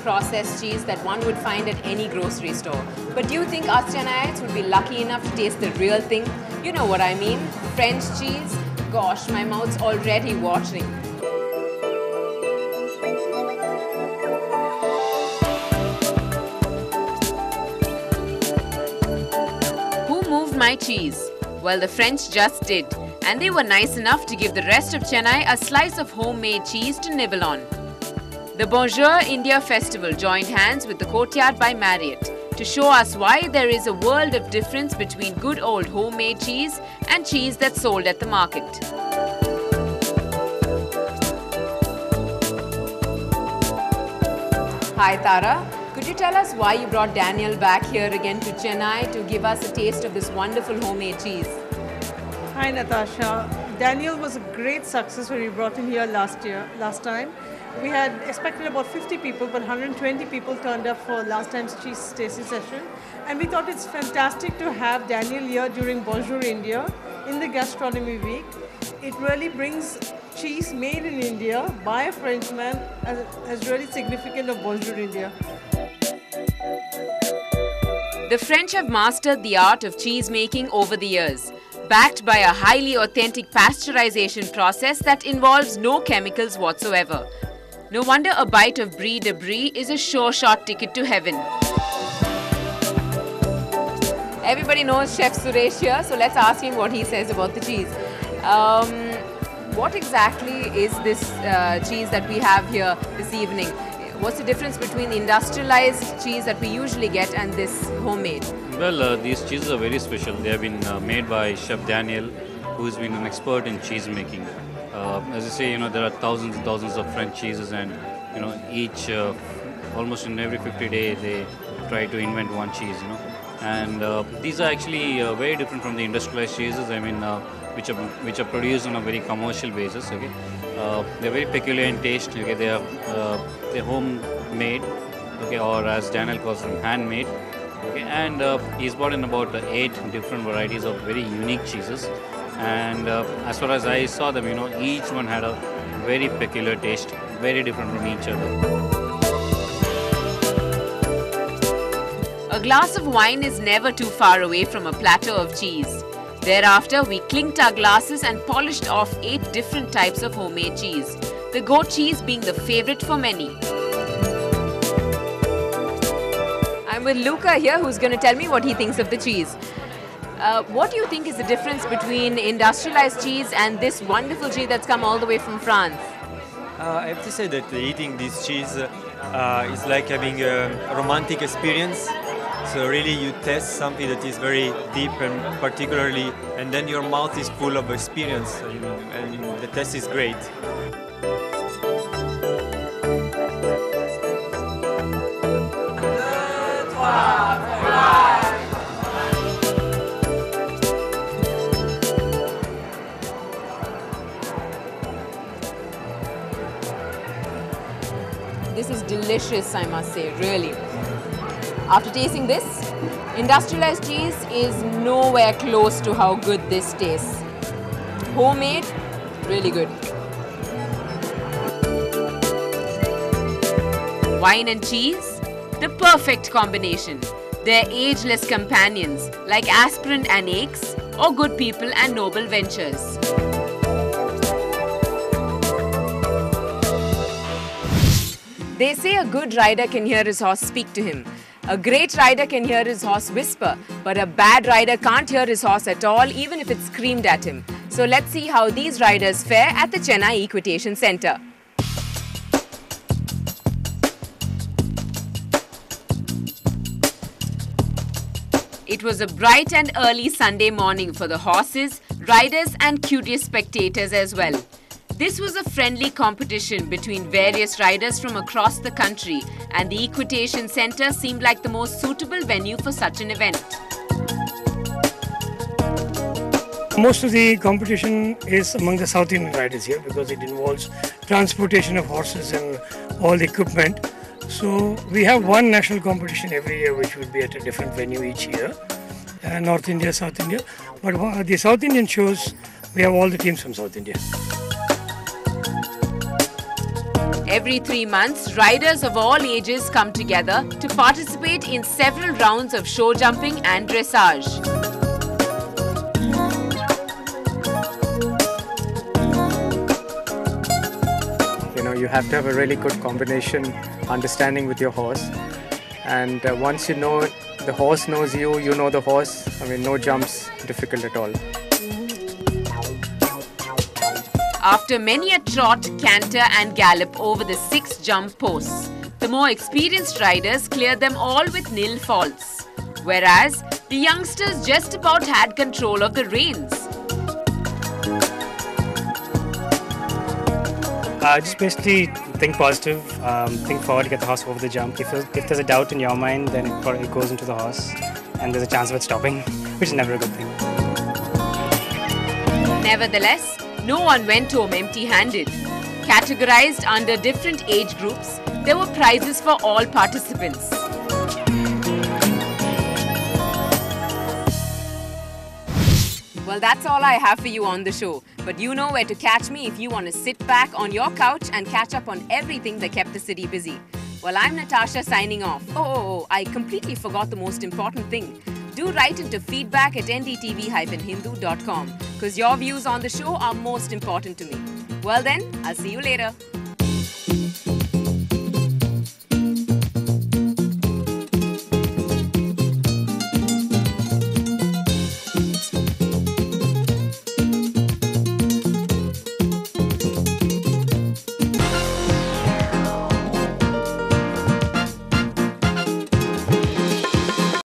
processed cheese that one would find at any grocery store. But do you think us Chennaites would be lucky enough to taste the real thing? You know what I mean? French cheese? Gosh, my mouth's already watering. Who moved my cheese? Well, the French just did. And they were nice enough to give the rest of Chennai a slice of homemade cheese to nibble on. The Bonjour India Festival joined hands with the Courtyard by Marriott to show us why there is a world of difference between good old homemade cheese and cheese that's sold at the market. Hi Tara, could you tell us why you brought Daniel back here again to Chennai to give us a taste of this wonderful homemade cheese? Hi Natasha. Daniel was a great success when we brought him here last time. We had expected about 50 people, but 120 people turned up for last time's cheese tasting session. And we thought it's fantastic to have Daniel here during Bonjour India in the gastronomy week. It really brings cheese made in India by a Frenchman as really significant of Bonjour India. The French have mastered the art of cheese making over the years, backed by a highly authentic pasteurization process that involves no chemicals whatsoever. No wonder a bite of Brie de Brie is a sure shot ticket to heaven. Everybody knows Chef Suresh here, so let's ask him what he says about the cheese. What exactly is this cheese that we have here this evening? What's the difference between the industrialized cheese that we usually get and this homemade? Well, these cheeses are very special. They have been made by Chef Daniel, who's been an expert in cheese making. As I say, there are thousands and thousands of French cheeses, and each almost in every 50 days they try to invent one cheese. And these are actually very different from the industrialized cheeses. I mean, which are produced on a very commercial basis. Okay, they're very peculiar in taste. Okay, they're homemade. Okay, or as Daniel calls them, handmade. Okay, and he's brought in about 8 different varieties of very unique cheeses. And as far as I saw them, each one had a very peculiar taste, very different from each other. A glass of wine is never too far away from a platter of cheese. Thereafter, we clinked our glasses and polished off 8 different types of homemade cheese, the goat cheese being the favorite for many. I'm with Luca here, who's going to tell me what he thinks of the cheese. What do you think is the difference between industrialized cheese and this wonderful cheese that's come all the way from France? I have to say that eating this cheese is like having a romantic experience. So really you taste something that is very deep and particularly, and then your mouth is full of experience, and the taste is great. This is delicious, I must say, really. After tasting this, industrialized cheese is nowhere close to how good this tastes. Homemade, really good. Wine and cheese, the perfect combination. They're ageless companions like aspirin and aches, or good people and noble ventures. They say a good rider can hear his horse speak to him. A great rider can hear his horse whisper, but a bad rider can't hear his horse at all, even if it screamed at him. So let's see how these riders fare at the Chennai Equitation Centre. It was a bright and early Sunday morning for the horses, riders and curious spectators as well. This was a friendly competition between various riders from across the country, and the Equitation Centre seemed like the most suitable venue for such an event. Most of the competition is among the South Indian riders here because it involves transportation of horses and all the equipment. So we have one national competition every year which will be at a different venue each year, North India, South India. But the South Indian shows, we have all the teams from South India. Every 3 months, riders of all ages come together to participate in several rounds of show jumping and dressage. You have to have a really good combination, understanding with your horse. And once you know the horse knows you, you know the horse. No jumps difficult at all. After many a trot, canter and gallop over the 6 jump posts, the more experienced riders cleared them all with nil faults, whereas the youngsters just about had control of the reins. Just basically think positive, think forward, get the horse over the jump. If there's a doubt in your mind, then it goes into the horse and there's a chance of it stopping, which is never a good thing. Nevertheless, no one went home empty-handed. Categorized under different age groups, there were prizes for all participants. Well, that's all I have for you on the show. But you know where to catch me if you want to sit back on your couch and catch up on everything that kept the city busy. Well, I'm Natasha signing off. Oh, I completely forgot the most important thing. Do write into feedback@ndtv-hindu.com because your views on the show are most important to me. Well then, I'll see you later.